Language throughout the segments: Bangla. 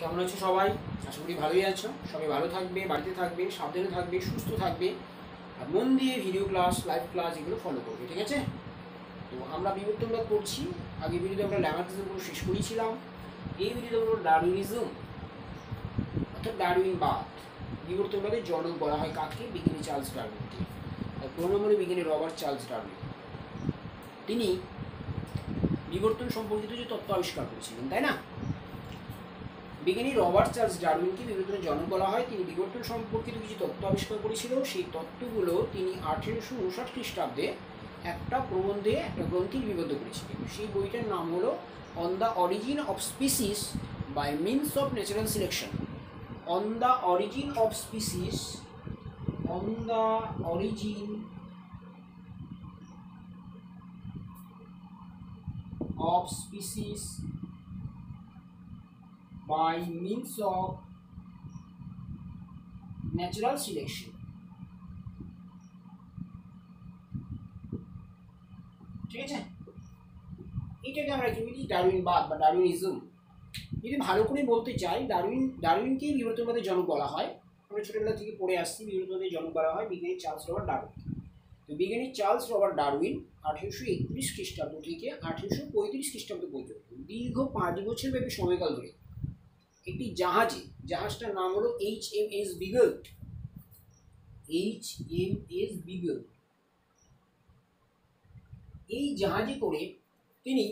কেমন আছো সবাই? আশা করি ভালোই আছো। সবাই ভালো থাকবে, বাড়িতে থাকবে, সাবধানে থাকবে, সুস্থ থাকবে, আর মন দিয়ে ভিডিও ক্লাস, লাইভ ক্লাস এগুলো ফলো করবে, ঠিক আছে? তো আমরা বিবর্তনবাদ করছি। আগে ভিডিওতে আমরা ল্যামার্কিজমগুলো শেষ করেছিলাম। এই ভিডিওতে আমরা ডারউইনিজম অর্থাৎ ডারউইনবাদ, বিবর্তনবাদের জনক বলা হয় কাকে? বিজ্ঞানী চার্লস ডারউইনকে। আর ১৫ নম্বরে বিজ্ঞানী রবার্ট চার্লস ডারউইন, তিনি বিবর্তন সম্পর্কিত যে তত্ত্ব আবিষ্কার করেছিলেন, তাই না? বিজ্ঞানী রবার্ট চার্লস ডারউইনকে বিবর্তনের জনক বলা হয়। তিনি বিবর্তন সম্পর্কিত কিছু তত্ত্ব আবিষ্কার করেছিল। সেই তত্ত্বগুলো তিনি 1859 খ্রিস্টাব্দে একটা প্রবন্ধে, একটা গ্রন্থে লিপিবদ্ধ করেছিলেন। সেই বইটার নাম হলো on the origin of species by means of natural selection. On the origin of species, on the origin of species by means of natural selection। ঠিক আছে, এটাকে আমরা কি বলি? ডারউইনবাদ বা ডারউইনিজম। যদি ভালো করে বলতে চাই, ডারউইনকেই বিবর্তনবাদের জনক বলা হয়। আমরা ছোটবেলা থেকে পড়ে আসছি, বিবর্তনবাদের জনক বলা হয় বিজ্ঞানী চার্লস রবার্ট ডারউইন। তো বিজ্ঞানী চার্লস রবার্ট ডারউইন 1831 খ্রিস্টাব্দ থেকে 1835 খ্রিস্টাব্দ পর্যন্ত দীর্ঘ 5 বছর ব্যাপী সময়কাল ধরে একটি জাহাজটার নাম হলো HMS বিগল। HMS বিগল, এই জাহাজে করে তিনি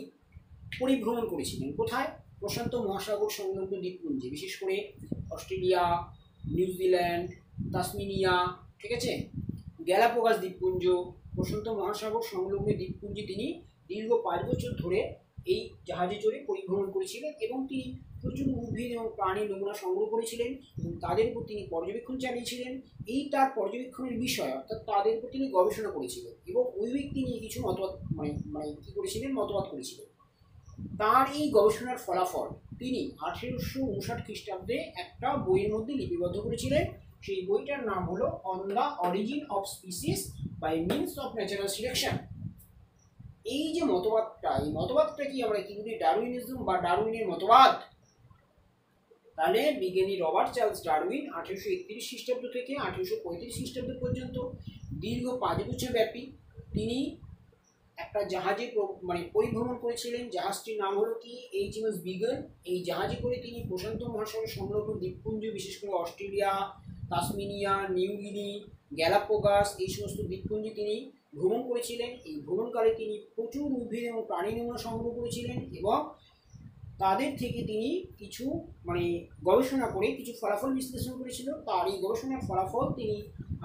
পরিভ্রমণ করেছিলেন। কোথায়? প্রশান্ত মহাসাগর সংলগ্ন দ্বীপপুঞ্জে, বিশেষ করে অস্ট্রেলিয়া, নিউজিল্যান্ড, তাসমানিয়া, ঠিক আছে, গ্যালাপাগোস দ্বীপপুঞ্জ, প্রশান্ত মহাসাগর সংলগ্ন দ্বীপপুঞ্জে তিনি দীর্ঘ 5 বছর ধরে এই জাহাজে চড়ে পরিভ্রমণ করেছিলেন এবং তিনি প্রচুর উদ্ভিদ এবং প্রাণীর নমুনা সংগ্রহ করেছিলেন এবং তাদের উপর তিনি পর্যবেক্ষণ চালিয়েছিলেন। এই তার পর্যবেক্ষণের বিষয়, অর্থাৎ তাদের উপর তিনি গবেষণা করেছিলেন এবং ওই ব্যক্তি নিয়ে কিছু মতবাদ মতবাদ করেছিলেন। তার এই গবেষণার ফলাফল তিনি 1859 খ্রিস্টাব্দে একটা বইয়ের মধ্যে লিপিবদ্ধ করেছিলেন। সেই বইটার নাম হলো on the origin of species by means of natural selection. এই যে মতবাদটা, এই মতবাদটা কি আমরা কি বলি? ডারউইনিজম বা ডারউইনের মতবাদ। তাহলে বিজ্ঞানী রবার্ট চার্লস ডারউইন 1831 খ্রিস্টাব্দ থেকে 1835 খ্রিস্টাব্দ পর্যন্ত দীর্ঘ 5 বছর ব্যাপী তিনি একটা জাহাজে পরিভ্রমণ করেছিলেন। জাহাজটির নাম হলো কি? HMS Beagle. এই জাহাজে করে তিনি প্রশান্ত মহাসাগর সংলগ্ন দ্বীপপুঞ্জ, বিশেষ করে অস্ট্রেলিয়া, তাসমানিয়া, নিউগিনি, গ্যালাপাগোস, এই সমস্ত দ্বীপপুঞ্জে তিনি ভ্রমণ করেছিলেন। এই ভ্রমণকালে তিনি প্রচুর উদ্ভিদ এবং প্রাণী নমুনা সংগ্রহ করেছিলেন এবং তাদের থেকে তিনি কিছু গবেষণা করে কিছু ফলাফল বিশ্লেষণ করেছিল। তার এই গবেষণার ফলাফল তিনি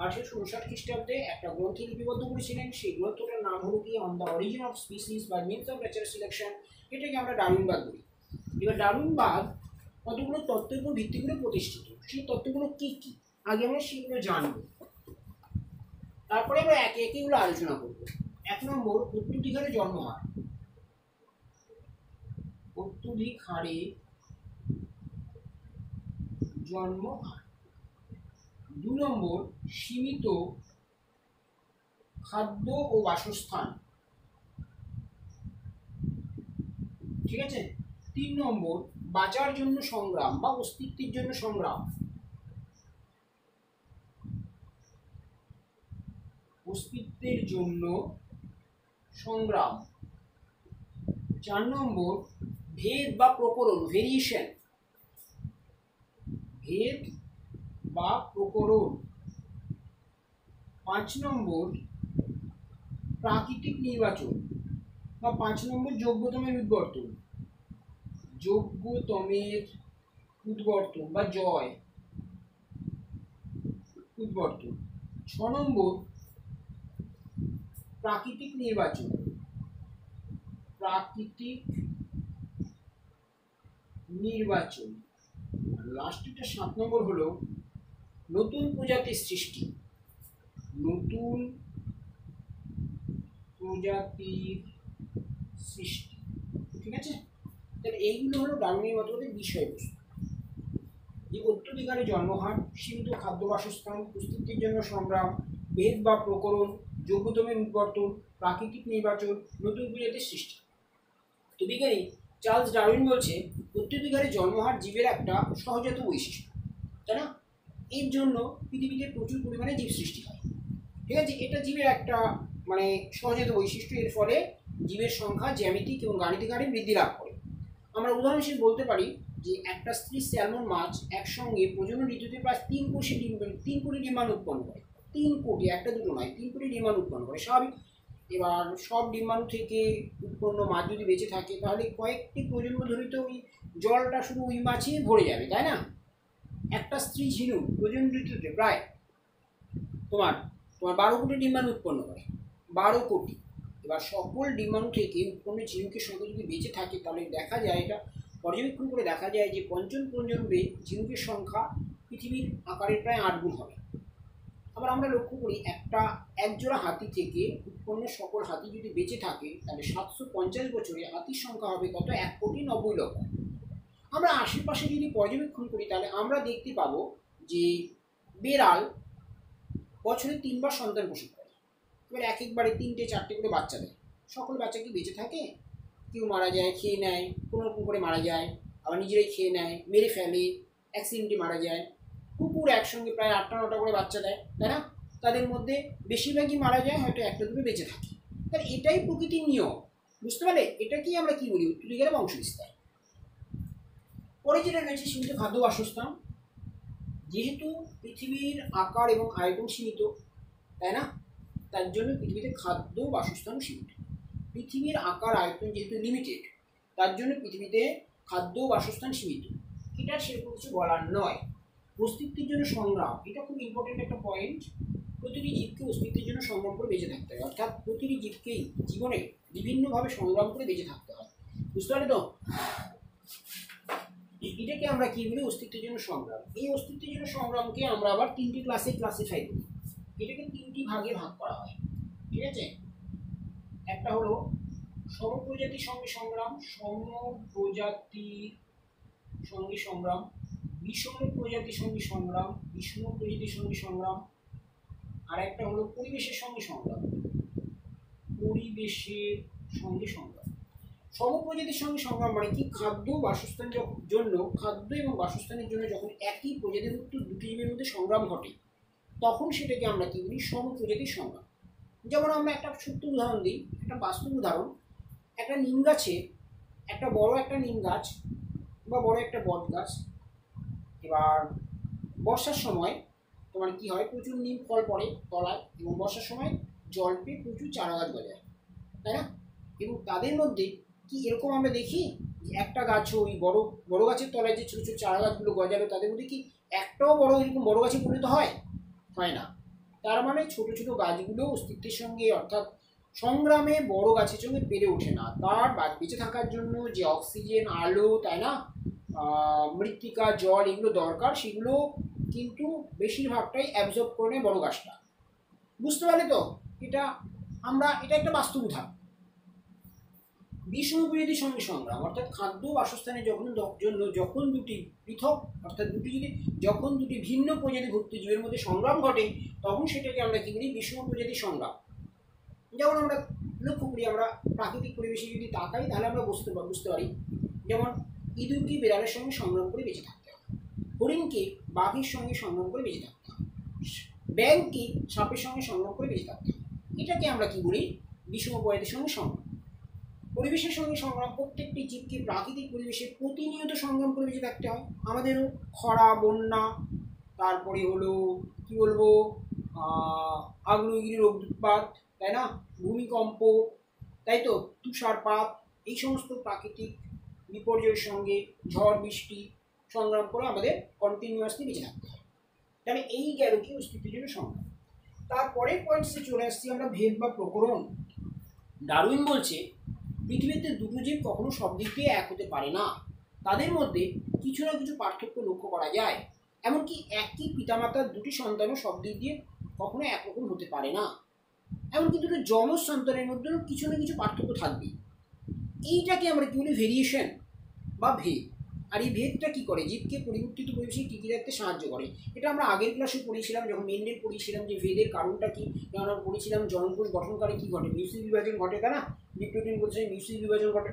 1859 খ্রিস্টাব্দে একটা গ্রন্থে লিপিবদ্ধ করেছিলেন। সেই গ্রন্থটার নাম হলো কি? On the origin of species by means of natural selection. এটাকে আমরা ডারউইনবাদ বলি। এবার ডারউইনবাদ কতগুলো তত্ত্বের উপর ভিত্তি করে প্রতিষ্ঠিত। সেই তত্ত্বগুলো কি কি আগে আমরা সেগুলো জানব, তারপরে আমরা একে একে এগুলো আলোচনা করব। 1 নম্বর, অত্যধিক হারে জন্মহার। অত্যধিক হারে জন্মহার। 2 নম্বর, সীমিত খাদ্য ও বাসস্থান। ঠিক আছে। 3 নম্বর, বাঁচার জন্য সংগ্রাম বা অস্তিত্বের জন্য সংগ্রাম। অস্তিত্বের জন্য সংগ্রাম। 4 নম্বর, ভেদ বা প্রকরণ, ভেরিয়েশন। ভেদ বা প্রকরণ। 5 নম্বর, প্রাকৃতিক নির্বাচন বা 5 নম্বর, যোগ্যতমের উদ্বর্তন। যোগ্যতমের উদ্বর্তন বা জয় উদ্বর্তন। 6 নম্বর, প্রাকৃতিক নির্বাচন। প্রাকৃতিক নির্বাচন। লাস্টটা 7 নম্বর হলো নতুন প্রজাতির সৃষ্টি। নতুন প্রজাতির সৃষ্টি। ঠিক আছে। তাহলে এইগুলো হলো ডারউইনের মতবাদের বিষয়বস্তু। যে অত্যধিক হারে জন্মহার, সীমিত খাদ্য বাসস্থান, অস্তিত্বের জন্য সংগ্রাম, ভেদ বা প্রকরণ, যোগ্যতমের উদ্বর্তন, প্রাকৃতিক নির্বাচন, নতুন প্রজাতির সৃষ্টি। তো বিজ্ঞানী চার্লস ডারউইন বলছে অত্যধিক হারে জন্মহার জীবের একটা সহজাত বৈশিষ্ট্য, তাই না? এর জন্য পৃথিবীতে প্রচুর পরিমাণে জীব সৃষ্টি হয়, ঠিক আছে? এটা জীবের একটা মানে সহজাত বৈশিষ্ট্য। এর ফলে জীবের সংখ্যা জ্যামিতিক এবং গাণিতিক হারে বৃদ্ধি লাভ করে। আমরা উদাহরণ হিসেবে বলতে পারি যে একটা স্ত্রী স্যালমন মাছ একসঙ্গে প্রজনন ঋতুতে প্রায় 3 কোটি ডিম্বাণু উৎপন্ন করে। 3 কোটি, একটা দুটো নয়, 3 কোটি ডিম্বাণু উৎপন্ন করে, স্বাভাবিক। এবার সব ডিম্বাণু থেকে উৎপন্ন মাছ যদি বেঁচে থাকে তাহলে কয়েকটি প্রজন্ম ধরে তো ওই জলটা শুধু ওই মাছই ভরে যাবে, তাই না? একটা স্ত্রী ঝিনুক প্রজনন ঋতুতে প্রায় তোমার 12 কোটি ডিম্বাণু উৎপন্ন করে, 12 কোটি। এবার সকল ডিম্বাণু থেকে উৎপন্ন ঝিনুকের সংখ্যা যদি বেঁচে থাকে তাহলে দেখা যায়, এটা পর্যবেক্ষণ করে দেখা যায় যে পঞ্চম প্রজন্মে ঝিনুকের সংখ্যা পৃথিবীর আকারের প্রায় 8 গুণ হবে। আবার আমরা লক্ষ্য করি একজোড়া হাতি থেকে উৎপন্ন সকল হাতি যদি বেঁচে থাকে তাহলে 750 বছরে হাতির সংখ্যা হবে কত? 1,90,00,000। আমরা আশেপাশে যদি পর্যবেক্ষণ করি তাহলে আমরা দেখতে পাবো যে বেড়াল বছরে 3 বার সন্তান প্রসব করে। এবার এক একবারে 3টে 4টে করে বাচ্চা দেয়। সকল বাচ্চা কি বেঁচে থাকে? কেউ মারা যায়, খেয়ে নেয়, কোনো রকম করে মারা যায়, আবার নিজেরাই খেয়ে নেয়, মেরে ফেলে, অ্যাক্সিডেন্টে মারা যায়। কুকুর একসঙ্গে প্রায় 8টা 9টা করে বাচ্চা দেয়, তাই না? তাদের মধ্যে বেশিরভাগই মারা যায়, হয়তো একটা দুটো বেঁচে থাকে। তাহলে এটাই প্রকৃতির নিয়ম, বুঝতে পারলে? এটাকেই আমরা কি বলি? উত্তরাধিকার বংশবিস্তার। পরে যেটা রয়েছে সীমিত খাদ্য বাসস্থান। যেহেতু পৃথিবীর আকার এবং আয়তন সীমিত, তাই না? তার জন্য পৃথিবীতে খাদ্য বাসস্থানও সীমিত। পৃথিবীর আকার আয়তন যেহেতু লিমিটেড, তার জন্য পৃথিবীতে খাদ্য বাসস্থান সীমিত। এটা সেরকম কিছু বলার নয়। অস্তিত্বের জন্য সংগ্রাম, এটা খুব ইম্পর্টেন্ট একটা পয়েন্ট। প্রতিটি জীবকে অস্তিত্বের জন্য সংগ্রাম করে বেঁচে থাকতে হয়, অর্থাৎ প্রতিটি জীবকেই জীবনে বিভিন্নভাবে সংগ্রাম করে বেঁচে থাকতে হয়, বুঝতে পারলে তো? এটাকে আমরা কি বলি? অস্তিত্বের জন্য সংগ্রাম। এই অস্তিত্বের জন্য সংগ্রামকে আমরা আবার 3টি ক্লাসে ক্লাসিফাই করি। এটাকে 3টি ভাগে ভাগ করা হয়, ঠিক আছে? একটা হলো সমপ্রজাতির সঙ্গে সংগ্রাম, সমপ্রজাতির সঙ্গে সংগ্রাম, বিষম প্রজাতির সঙ্গে সংগ্রাম, বিষম প্রজাতির সঙ্গে সংগ্রাম। আর একটা হলো পরিবেশের সঙ্গে সংগ্রাম, পরিবেশের সঙ্গে সংগ্রাম। সমপ্রজাতির সঙ্গে সংগ্রাম মানে কি? খাদ্য বাসস্থানের জন্য, খাদ্য এবং বাসস্থানের জন্য যখন একই প্রজাতিভুক্ত দুটি জীবের মধ্যে সংগ্রাম ঘটে তখন সেটাকে আমরা কি বলি? সমপ্রজাতির সংগ্রাম। যেমন আমরা একটা ছোট্ট উদাহরণ দিই, একটা বাস্তব উদাহরণ। একটা নিম গাছে, একটা নিম গাছ বা বড় একটা বট গাছ, এবার বর্ষার সময় তোমার কি হয়? প্রচুর নিম ফল পড়ে তলায়, এবং বর্ষার সময় জল পেয়ে প্রচুর চারা গাছ গজায়, তাই না? এবং তাদের মধ্যে কি এরকম আমরা দেখি যে একটা গাছ, ওই বড় গাছের তলায় যে ছোটো ছোটো চারা গাছগুলো গজাবে, তাদের মধ্যে কি একটাও এরকম বড় গাছে পরিণত হয়? হয় না। তার মানে ছোটো ছোটো গাছগুলো অস্তিত্বের সঙ্গে, অর্থাৎ সংগ্রামে বড় গাছের সঙ্গে পেরে ওঠে না। তার বেঁচে থাকার জন্য যে অক্সিজেন, আলো, তাই না, মৃত্তিকা, জল এগুলো দরকার, সেগুলো কিন্তু বেশিরভাগটাই অ্যাবজর্ব করে নেয় বড় গাছটা, বুঝতে পারলে তো? এটা একটা বাস্তব উদাহরণ। বিষম প্রজাতির সঙ্গে সংগ্রাম অর্থাৎ খাদ্য বাসস্থানের যখন দুটি পৃথক, অর্থাৎ যখন দুটি ভিন্ন প্রজাতিভুক্ত জীবের মধ্যে সংগ্রাম ঘটে তখন সেটাকে আমরা কি বলি? বিষম প্রজাতির সংগ্রাম। যেমন আমরা লক্ষ্য করি, আমরা প্রাকৃতিক পরিবেশে যদি তাকাই তাহলে আমরা বুঝতে পারি, যেমন ইঁদুরকে বিড়ালের সঙ্গে সংগ্রাম করে বেঁচে থাকতে হয়, হরিণকে বাঘের সঙ্গে সংগ্রাম করে বেঁচে থাকতে হয়, ব্যাঙকে সাপের সঙ্গে সংগ্রাম করে বেঁচে থাকতে হয়। এটাকে আমরা কি বলি? বিষম প্রজাতির সঙ্গে সংগ্রাম। পরিবেশের সঙ্গে সংগ্রাম, প্রত্যেকটি জীবকে প্রাকৃতিক পরিবেশে প্রতিনিয়ত সংগ্রাম করে বেঁচে থাকতে হয়। আমাদেরও খরা, বন্যা, তারপরে হলো কি বলবো, আগ্নেয়গিরির অগ্ন্যুৎপাত, তাই না, ভূমিকম্প, তাই তো, তুষারপাত, এই সমস্ত প্রাকৃতিক বিপর্যয়ের সঙ্গে, ঝড় বৃষ্টি সংগ্রাম করে আমাদের কন্টিনিউয়াসলি বেঁচে থাকতে হয়। তাহলে এই গেল কি অস্তিত্বের জন্য সংগ্রাম। তারপরে পয়েন্টসে চলে আসছি আমরা, ভেদ বা প্রকরণ। ডারউইন বলছে পৃথিবীতে দুটো জীব কখনো সব দিক দিয়ে এক হতে পারে না, তাদের মধ্যে কিছু না কিছু পার্থক্য লক্ষ্য করা যায়। এমনকি একই পিতামাতার দুটি সন্তানও সব দিক দিয়ে কখনো একরকম হতে পারে না। এমনকি দুটো যমজ সন্তানের মধ্যেও কিছু না কিছু পার্থক্য থাকবে। এইটাকে আমরা কি বলি? ভেরিয়েশন বা ভেদ। আর এই ভেদটা কী করে? জীবকে পরিবর্তিত পরিবেশে টিকিয়ে রাখতে সাহায্য করে। এটা আমরা আগের ক্লাসে পড়েছিলাম, যখন মেন্ডেল পড়েছিলাম যে ভেদের কারণটা কী। যেমন আমরা পড়েছিলাম জনকোষ গঠনকালে কী ঘটে? মিউসিল বিভাজন ঘটে, তাই না? ডিপ্লোটিন বলছে মিউসিল বিভাজন ঘটে।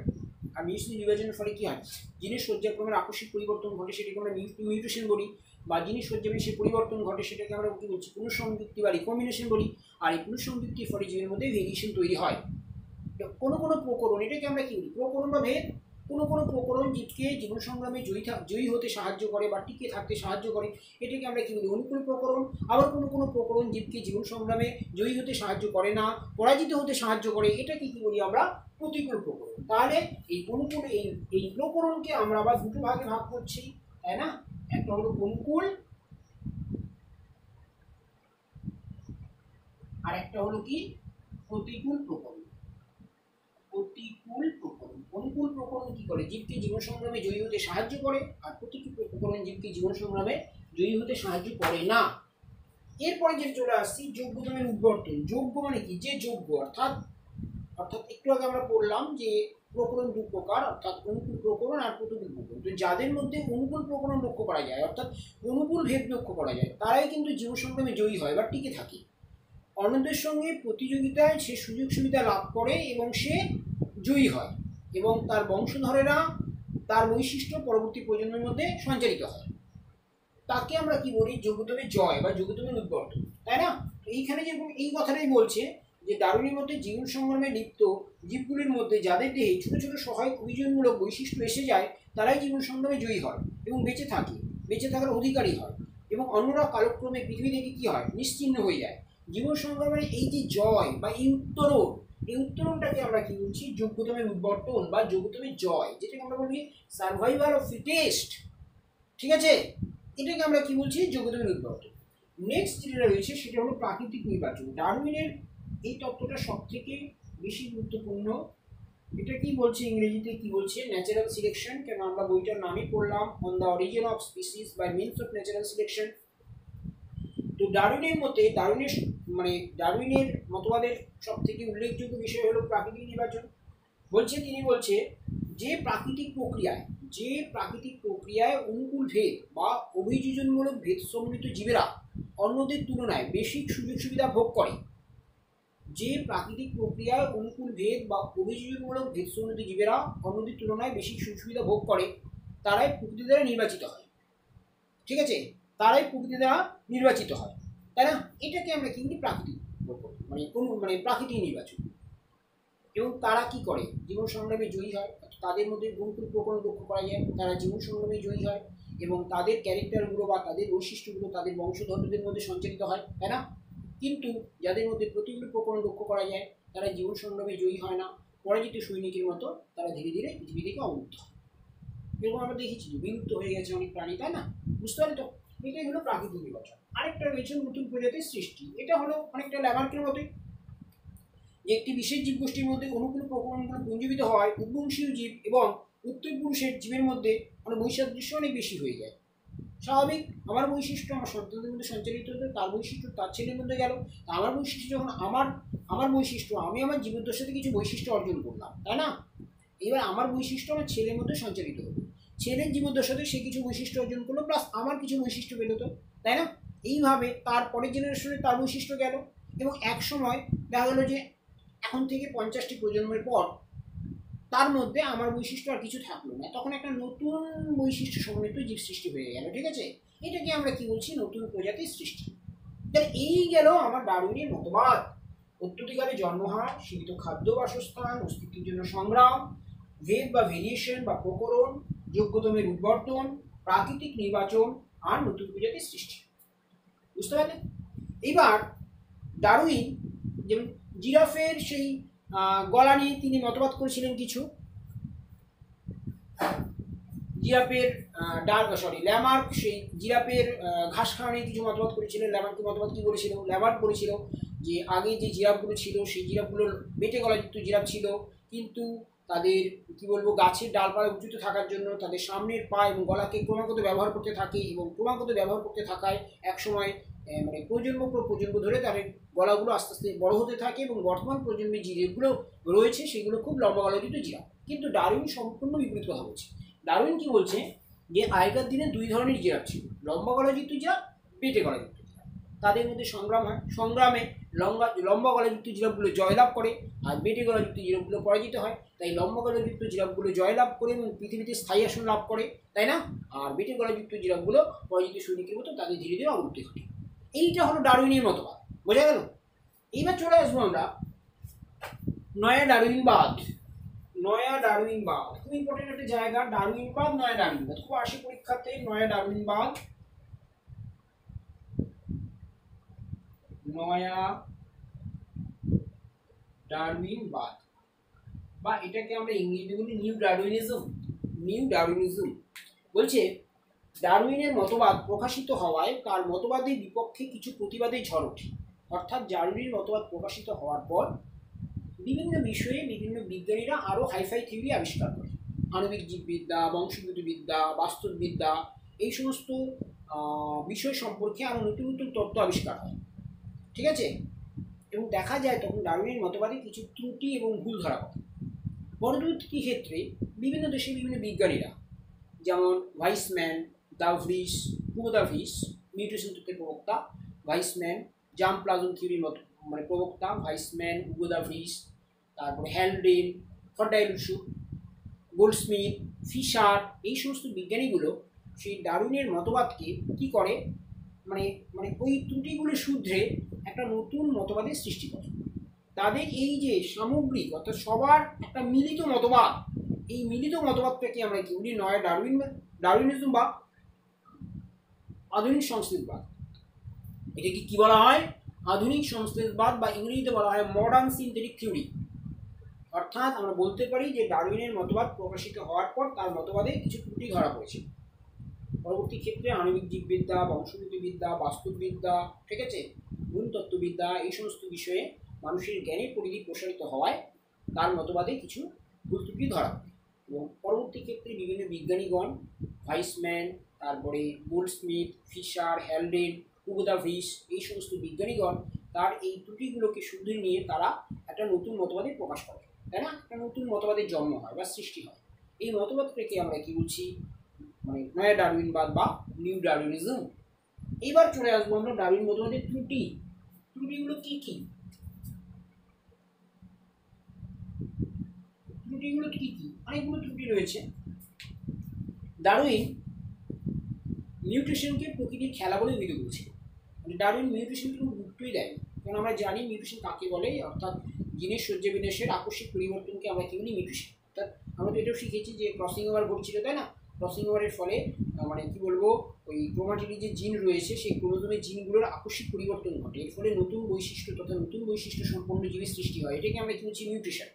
আর মিউটেশন বিভাজনের ফলে কী হয়, জিনের সজ্জাক্রমের আকস্মিক পরিবর্তন ঘটে, সেটাকে আমরা মিউটেশন বলি, বা জিনিস সজ্জাক্রমে সে পরিবর্তন ঘটে সেটাকে আমরা কী বলছি, পুনঃসংযুক্তি বা রিকম্বিনেশন বলি। আর এই পুনঃসংযুক্তির ফলে জীবের মধ্যে ভেরিয়েশন তৈরি হয়। কোনো কোনো প্রকরণ, এটাকে আমরা কী বলি, প্রকরণ বা ভেদ। কোনো কোনো প্রকরণ জীবকে জীবন সংগ্রামে জয়ী হতে সাহায্য করে বা টিকে থাকতে সাহায্য করে, এটাকে আমরা কী বলি, অনুকূল প্রকরণ। আবার কোনো কোনো প্রকরণ জীবকে জীবন সংগ্রামে জয়ী হতে সাহায্য করে না, পরাজিত হতে সাহায্য করে, এটাকে কী বলি আমরা, প্রতিকূল প্রকরণ। তাহলে এই অনুকূল এই প্রকরণকে আমরা আবার দুটো ভাগে ভাগ করছি, তাই না? একটা হলো অনুকূল আর একটা হলো কি প্রতিকূল প্রকরণ। প্রতিকূল প্রকরণ, অনুকূল প্রকরণ কি করে, জীবকে জীবন সংগ্রামে জয়ী হতে সাহায্য করে, আর প্রতিকূল প্রকরণ জীবকে জীবন সংগ্রামে জয়ী হতে সাহায্য করে না। এরপরে যে চলে আসছি যোগ্যতমের উদ্বর্তন। যোগ্য মানে কি, যে যোগ্য, অর্থাৎ একটু আগে আমরা বললাম যে প্রকরণ দু প্রকার, অর্থাৎ অনুকূল প্রকরণ আর প্রতিকূল প্রকরণ। তো যাদের মধ্যে অনুকূল প্রকরণ লক্ষ্য করা যায়, অর্থাৎ অনুকূল ভেদ লক্ষ্য করা যায়, তারাই কিন্তু জীবন সংগ্রামে জয়ী হয় বা টিকে থাকে। অন্যদের সঙ্গে প্রতিযোগিতায় সে সুযোগ সুবিধা লাভ করে এবং সে জয়ী হয়, এবং তার বংশধরেরা তার বৈশিষ্ট্য পরবর্তী প্রজন্মের মধ্যে সঞ্চারিত হয়। তাকে আমরা কি বলি, যোগ্যতমের জয় বা যোগ্যতমের উদ্বর্তন, তাই না? তো এইখানে যে এই কথাটাই বলছে যে দারুণীর মধ্যে জীবন সংগ্রামে লিপ্ত জীবগুলির মধ্যে যাদের দেহে ছোট ছোট সহায়ক অভিযোগমূলক বৈশিষ্ট্য এসে যায়, তারাই জীবন সংগ্রামে জয়ী হয় এবং বেঁচে থাকে, বেঁচে থাকার অধিকারী হয়, এবং অন্যরা কালক্রমে পৃথিবী থেকে কী হয়, নিশ্চিহ্ন হয়ে যায়। জীবন সংগ্রামের এই যে জয় বা এই উত্তরণটাকে আমরা কি বলছি, যোগ্যতমের উদ্বর্তন বা যোগ্যতমের জয়, যেটাকে আমরা বলি সার্ভাইভাল অফ ফিটেস্ট। ঠিক আছে, এটাকে আমরা কি বলছি, যোগ্যতমের উদ্বর্তন। নেক্সট যেটা রয়েছে সেটা হলো প্রাকৃতিক নির্বাচন। ডারউইনের এই তত্ত্বটা সব থেকে বেশি গুরুত্বপূর্ণ। এটা কি বলছে, ইংরেজিতে কি বলছে, ন্যাচারাল সিলেকশন। কেন আমরা বইটার নামই পড়লাম on the origin of species by means of natural selection. তো ডারউইনের মতে, ডারউইনের মতবাদের সব থেকে উল্লেখযোগ্য বিষয় হলো প্রাকৃতিক নির্বাচন। তিনি বলছে যে প্রাকৃতিক প্রক্রিয়ায় অনুকূল ভেদ বা অভিযোজনমূলক ভেদ সম্মিলিত জীবেরা অন্যদের তুলনায় বেশি সুযোগ সুবিধা ভোগ করে, যে প্রাকৃতিক প্রক্রিয়ায় অনুকূল ভেদ বা অভিযোজনমূলক ভেদ সম্মিলিত জীবেরা অন্যদের তুলনায় বেশি সুযোগ সুবিধা ভোগ করে, তারাই প্রকৃতি দ্বারা নির্বাচিত হয়। ঠিক আছে, তারাই প্রকৃতি দ্বারা নির্বাচিত হয়, তাই না? এটাকে আমরা কিন্তু প্রাকৃতিক প্রাকৃতিক নির্বাচন। এবং তারা কি করে, জীবন সংগ্রামে জয়ী হয়। তাদের মধ্যে অনুকূল প্রকরণ লক্ষ্য করা যায়, তারা জীবন সংগ্রামে জয়ী হয় এবং তাদের ক্যারেক্টারগুলো বা তাদের বৈশিষ্ট্যগুলো তাদের বংশধরদের মধ্যে সঞ্চারিত হয়, তাই না? কিন্তু যাদের মধ্যে প্রতিকূল প্রকরণ লক্ষ্য করা যায়, তারা জীবন সংগ্রামে জয়ী হয় না, পরাজিত সৈনিকের মতো তারা ধীরে ধীরে পৃথিবী থেকে অবমুক্ত হয়। এরকম আমরা দেখেছি, বিলুপ্ত হয়ে গেছে অনেক প্রাণী, তাই না? বুঝতে পারি তো, এটাই হলো প্রাকৃতিক নির্বাচন। আরেকটা রয়েছে নতুন প্রজাতির সৃষ্টি। এটা হলো অনেকটা ল্যামার্কের মতোই, যে একটি বিশেষ জীবগোষ্ঠীর মধ্যে অনুকূল প্রকরণগুলো পুঞ্জীবিত হয়, উদ্বংশীয় জীব এবং উত্তর পুরুষের জীবের মধ্যে বৈসাদৃশ্য অনেক বেশি হয়ে যায়। স্বাভাবিক, আমার বৈশিষ্ট্য আমার সন্তানদের মধ্যে সঞ্চালিত হতো, তার বৈশিষ্ট্য তার ছেলের মধ্যে গেল, তা আমার বৈশিষ্ট্য যখন আমার বৈশিষ্ট্য, আমি আমার জীবদ্দশাতে কিছু বৈশিষ্ট্য অর্জন করলাম, তাই না? এবার আমার বৈশিষ্ট্য আমার ছেলের মধ্যে সঞ্চালিত হতো, ছেলের জীবদ্দশাতে সে কিছু বৈশিষ্ট্য অর্জন করলো, প্লাস আমার কিছু বৈশিষ্ট্য বেরোতো, তাই না? এইভাবে তার পরের জেনারেশনে তার বৈশিষ্ট্য গেল, এবং এক সময় দেখা গেলো যে এখন থেকে 50টি প্রজন্মের পর তার মধ্যে আমার বৈশিষ্ট্য আর কিছু থাকলো না, তখন একটা নতুন বৈশিষ্ট্য সমন্বিত জীব সৃষ্টি হয়ে গেল। ঠিক আছে, এটাকে আমরা কি বলছি, নতুন প্রজাতির সৃষ্টি। তাহলে এই গেল আমার ডারউইনের মতবাদ। উত্তরাধিকারে জন্মহার, সীমিত খাদ্য বাসস্থান, অস্তিত্বের জন্য সংগ্রাম, ভেদ বা ভেরিয়েশন বা প্রকরণ, যোগ্যতমের উদ্বর্তন, প্রাকৃতিক নির্বাচন আর নতুন প্রজাতির সৃষ্টি। বুঝতে পারলেন? এবার ডারউইন যেমন জিরাফের সেই গলা নিয়ে তিনি মতবাদ করেছিলেন কিছু, ল্যামার্ক সেই জিরাফের ঘাস খাওয়া নিয়ে কিছু মতবাদ করেছিলেন। ল্যামার্ক মতবাদ কি বলেছিল, ল্যামার্ক বলেছিল যে আগে যে জিরাফগুলো ছিল সেই জিরাফগুলোর বেটে গলাযুক্ত জিরাফ ছিল, কিন্তু তাদের কি বলবো গাছের ডালপালা উঁচুতে থাকার জন্য তাদের সামনের পা এবং গলাকে ক্রমাগত ব্যবহার করতে থাকে, এবং ক্রমাগত ব্যবহার করতে থাকায় একসময় প্রজন্ম ধরে তাদের গলাগুলো আস্তে আস্তে বড় হতে থাকে, এবং বর্তমান প্রজন্মের যেগুলো রয়েছে সেগুলো খুব লম্বা গলাযুক্ত জিরাফ। কিন্তু ডারউইন সম্পূর্ণ বিপরীত কথা বলছে। ডারউইন কি বলছে যে আগেকার দিনে দুই ধরনের জিরাফ ছিল, লম্বা গলাযুক্ত জিরাফ, বেটে গলাযুক্ত জিরাফ। তাদের মধ্যে সংগ্রাম হয়, সংগ্রামে লম্বা গলাযুক্ত জিরাফগুলো জয়লাভ করে, আর বেটে গলাযুক্ত জিরাফগুলো পরাজিত হয়। তাই লম্বা গলাযুক্ত জিরাফগুলো জয়লাভ করে এবং পৃথিবীতে স্থায়ী আসন লাভ করে, তাই না? আর বেটে গলাযুক্ত জিরাফগুলো পরাজিত সৈনিকের মতো তাদের ধীরে ধীরে অবনতি ঘটে। এইটা হলো ডারউইনের মতবাদ, বোঝা গেল? এইবার চলে আসবো আমরা নয়া ডারউইনবাদ। নয়া ডারউইনবাদ খুব ইম্পর্টেন্ট একটা জায়গা। ডারউইনবাদ, নয়া ডারউইনবাদ খুব আসে পরীক্ষাতে। নয়া ডারউইনবাদ, নয়া ডারউইনবাদ, বা এটাকে আমরা ইংরেজিতে বলি নিউ ডারউইনিজম। নিউ ডারউইনিজম বলছে ডারউইনের মতবাদ প্রকাশিত হওয়ায় তার মতবাদের বিপক্ষে কিছু প্রতিবাদের ঝড় ওঠে। অর্থাৎ ডারউইনের মতবাদ প্রকাশিত হওয়ার পর বিভিন্ন বিষয়ে বিভিন্ন বিজ্ঞানীরা আরও হাইফাই থিওরি আবিষ্কার করে। আণবিক জীববিদ্যা, বংশগতিবিদ্যা, বাস্তুবিদ্যা, এই সমস্ত বিষয় সম্পর্কে আরও নতুন নতুন তত্ত্ব আবিষ্কার হয়, ঠিক আছে? এবং দেখা যায় তখন ডারউইনের মতবাদে কিছু ত্রুটি এবং ভুল ধরা পড়ে। পরবর্তী ক্ষেত্রে বিভিন্ন দেশে বিভিন্ন বিজ্ঞানীরা, যেমন ভাইসম্যান, দাভরিস, হুগো দাভরিস মিউটেশন তত্ত্বের প্রবক্তা, ভাইসম্যান জাম্প প্লাজম থিওরির মতো মানে প্রবক্তা, ভাইসম্যান, হুগো দাভরিস, তারপরে হ্যালডেন, ফর্ডাইলুসু, গোল্ডস্মিথ, ফিশার, এই সমস্ত বিজ্ঞানীগুলো সেই ডারউইনের মতবাদকে কী করে, মানে মানে ওই ত্রুটিগুলো শুধরে একটা নতুন মতবাদের সৃষ্টি করে। তাদের এই যে সামগ্রিক অর্থাৎ সবার একটা মিলিত মতবাদ, এই মিলিত মতবাদটাকে আমরা কি বলি? নয়া ডারউইনিজম বা আধুনিক সংশ্লেষবাদ। এটাকে কি বলা হয়? আধুনিক সংশ্লেষবাদ, বা ইংরেজিতে বলা হয় মডার্ন সিনথেটিক থিওরি। অর্থাৎ আমরা বলতে পারি যে ডারউইনের মতবাদ প্রকাশিত হওয়ার পর তার মতবাদে কিছু ত্রুটি ধরা পড়েছে। পরবর্তী ক্ষেত্রে আণবিক জীববিদ্যা, বংশগতিবিদ্যা, বাস্তুবিদ্যা, ঠিক আছে, ভূতত্ত্ববিদ্যা, এই সমস্ত বিষয়ে মানুষের জ্ঞানের পরিধি প্রসারিত হওয়ায় তার মতবাদে কিছু ভুল ত্রুটি ধরা পড়ে। এবং পরবর্তী ক্ষেত্রে বিভিন্ন বিজ্ঞানীগণ, ভাইসম্যান, তারপরে গোল্ডস্মিথ, ফিশার, হ্যালডেন, হুগো দাভরিস, এই সমস্ত বিজ্ঞানীগণ তার এই ত্রুটিগুলোকে শুধরে নিয়ে তারা একটা নতুন মতবাদে প্রকাশ করে, তাই না? একটা নতুন মতবাদের জন্ম হয় বা সৃষ্টি হয়। এই মতবাদটাকে আমরা কি বলছি? মানে নয়া ডারউইনবাদ বা নিউ ডারউইনিজম। এইবার চলে আসবো আমরা ডারউইন মতবাদের ত্রুটি। ত্রুটিগুলো কি কি? ত্রুটিগুলো কি কি? অনেকগুলো ত্রুটি রয়েছে। ডারউইন মিউটেশনকে প্রকৃতির খেলা বলে অভিহিত করেছে। মানে ডারউইন মিউটেশনকে কোনো গুরুত্বই দেয়নি, কারণ আমরা জানি মিউটেশন কাকে বলে। অর্থাৎ জিনের সহ্য বিন্যাসের আকস্মিক পরিবর্তনকে আমরা কি বলি? মিউটেশন। অর্থাৎ আমরা তো এটাও শিখেছি যে ক্রসিং ওভার ঘটছিল, তাই না? ক্রসিং ওভারের ফলে মানে কি বলবো, ওই ক্রোমাটিডের যে জিন রয়েছে সেই ক্রোমোজোমের জিনগুলোর আকস্মিক পরিবর্তন ঘটে। এর ফলে নতুন বৈশিষ্ট্য তথা নতুন বৈশিষ্ট্য সম্পন্ন জীবের সৃষ্টি হয়। এটাকে আমরা কি বলছি? মিউটেশন।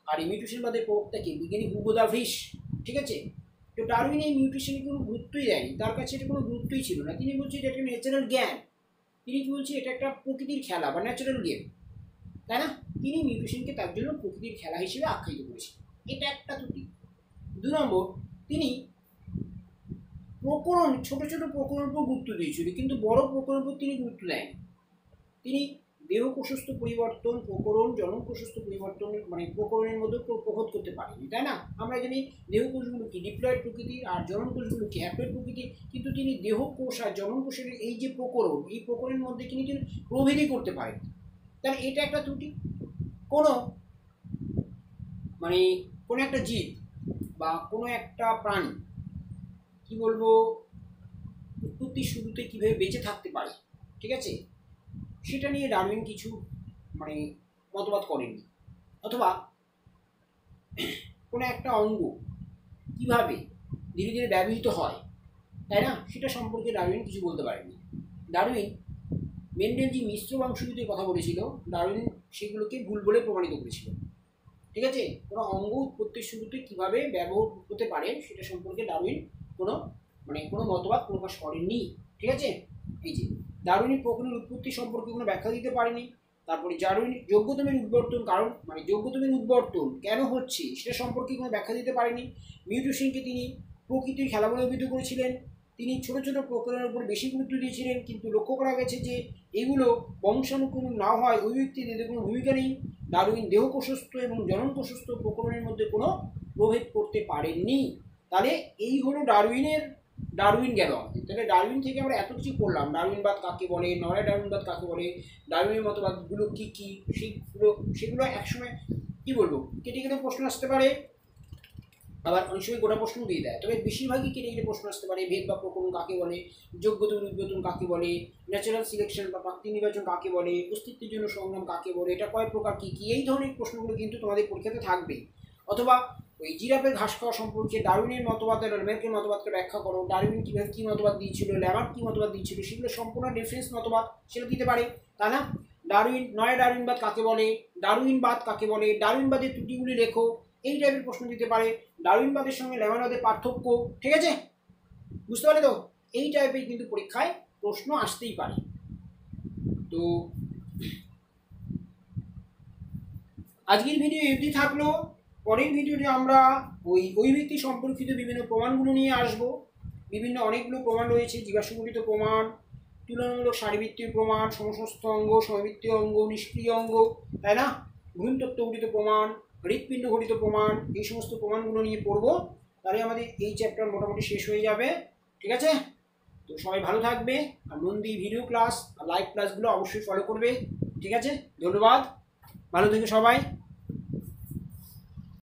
আর এই মিউটেশনবাদের প্রবক্তাকে বিজ্ঞানী হুগো দাভরিস, ঠিক আছে? তো ডারউইন এই মিউটেশনে কোনো গুরুত্বই দেয়নি, তার কাছে এটা কোনো গুরুত্বই ছিল না। তিনি বলছেন এটা একটা ন্যাচারাল জ্ঞান, তিনি কি বলছেন এটা একটা প্রকৃতির খেলা বা ন্যাচারাল গেম, তাই না? তিনি মিউটেশনকে তার জন্য প্রকৃতির খেলা হিসেবে আখ্যায়িত করেছেন। এটা একটা ত্রুটি। 2 নম্বর, তিনি প্রকরণ, ছোট ছোট প্রকরণের উপর গুরুত্ব দিয়েছিল, কিন্তু বড় প্রকরণের উপর তিনি গুরুত্ব দেয়নি। তিনি দেহ কোষস্থ পরিবর্তন, প্রকরণ, জনন কোষস্থ পরিবর্তন, মানে প্রকরণের মধ্যে প্রভেদ করতে পারেনি, তাই না? আমরা জানি দেহ কোষগুলো কি ডিপ্লয়েড প্রকৃতির আর জনন কোষগুলো কি হ্যাপ্লয়েড প্রকৃতির, কিন্তু তিনি দেহ কোষ আর জনন কোষের এই যে প্রকরণ, এই প্রকরণের মধ্যে তিনি প্রভেদই করতে পারেন। তাহলে এটা একটা ত্রুটি। কোনো মানে কোনো একটা জীব বা কোনো একটা প্রাণী কি বলবো, উৎপত্তির শুরুতে কীভাবে বেঁচে থাকতে পারে, ঠিক আছে, সেটা নিয়ে ডারউইন কিছু মানে মতবাদ করেননি। অথবা কোনো একটা অঙ্গ কীভাবে ধীরে ধীরে ব্যবহৃত হয়, তাই না, সেটা সম্পর্কে ডারউইন কিছু বলতে পারেননি। ডারউইন মেন্ডেল যে মিশ্র বংশগতির কথা বলেছিল, ডারউইন সেগুলোকে ভুল বলে প্রমাণিত করেছিল, ঠিক আছে? কোনো অঙ্গ উৎপত্তির শুরুতে কীভাবে ব্যবহার হতে পারে সেটা সম্পর্কে ডারউইন কোনো মতবাদ প্রকাশ করেননি, ঠিক আছে? এই যে ডারউইন প্রকৃতির উৎপত্তি সম্পর্কে কোনো ব্যাখ্যা দিতে পারেনি। তারপরে ডারউইন যোগ্যতমের উদ্বর্তন কারণ, মানে যোগ্যতমের উদ্বর্তন কেন হচ্ছে সেটা সম্পর্কে কোনো ব্যাখ্যা দিতে পারেনি। মিউটেশনকে তিনি প্রকৃতির খেলা বলে অভিহিত করেছিলেন। তিনি ছোট ছোট প্রকরণের উপর বেশি গুরুত্ব দিয়েছিলেন, কিন্তু লক্ষ্য করা গেছে যে এগুলো বংশানুক্রমিক না হয় ওই ব্যক্তির এদের কোনো ভূমিকা নেই। ডারউইন দেহ কোষস্থ এবং জনন কোষস্থ প্রকরণের মধ্যে কোনো প্রভেদ করতে পারেননি। তাহলে এই হলো ডারউইনের ডারউইন গেল আমাদের। তাহলে ডারউইন থেকে আমরা এত কিছু পড়লাম, ডারউইনবাদ কাকে বলে, নয় ডারউইনবাদ কাকে বলে, ডারউইনের মতবাদগুলো কী কী, সেগুলো একসময় কী বলবো কেটে কেটে প্রশ্ন আসতে পারে, আবার অনেক সময় গোটা প্রশ্ন দিয়ে দেয়। তবে বেশিরভাগই কেটে কেটে প্রশ্ন আসতে পারে। ভেদ বা প্রকরণ কাকে বলে, যোগ্যতা উদ্বোধন কাকে বলে, ন্যাচারাল সিলেকশন বা প্রাপ্তি নির্বাচন কাকে বলে, অস্তিত্বের জন্য সংগ্রাম কাকে বলে, এটা কয় প্রকার কী কী, এই ধরনের প্রশ্নগুলো কিন্তু তোমাদের পরীক্ষাতে থাকবেই। অথবা ওই জিরাফের ঘাস খাওয়া সম্পর্কে ডারউইনের মতবাদ আর ল্যামার্কের মতবাদকে ব্যাখ্যা করো, ডারউইন কীভাবে কী মতবাদ দিয়েছিল, ল্যামার্ক কী মতবাদ দিয়েছিল, সেগুলো সম্পূর্ণ ডিফারেন্স মতবাদ, সেটা দিতে পারে, তাই না? ডারউইন, নয় ডারউইনবাদ কাকে বলে, ডারউইনবাদ কাকে বলে, ডারউইনবাদের ত্রুটিগুলি লেখো, এই টাইপের প্রশ্ন দিতে পারে। ডারউইনবাদের সঙ্গে ল্যামার্কের পার্থক্য, ঠিক আছে, বুঝতে পারলে তো? এই টাইপের কিন্তু পরীক্ষায় প্রশ্ন আসতেই পারে। তো আজকের ভিডিও এমনি থাকলো। পরের ভিডিওতে আমরা ওই ভিত্তি সম্পর্কিত বিভিন্ন প্রমাণগুলো নিয়ে আসব। বিভিন্ন অনেকগুলো প্রমাণ রয়েছে, জীবাশ্মঘটিত প্রমাণ, তুলনামূলক সারিবৃত্তীয় প্রমাণ, সমসস্থ অঙ্গ, সমবৃত্তীয় অঙ্গ, নিষ্ক্রিয় অঙ্গ, তাই না, ভ্রূণতত্ত্ব প্রমাণ, হৃৎপিণ্ড ঘটিত প্রমাণ, এই সমস্ত প্রমাণগুলো নিয়ে পড়ব। তাহলে আমাদের এই চ্যাপ্টার মোটামুটি শেষ হয়ে যাবে, ঠিক আছে? তো সবাই ভালো থাকবে, আর মন দিয়ে ভিডিও ক্লাস আর লাইভ ক্লাসগুলো অবশ্যই ফলো করবে, ঠিক আছে? ধন্যবাদ, ভালো থেকো সবাই।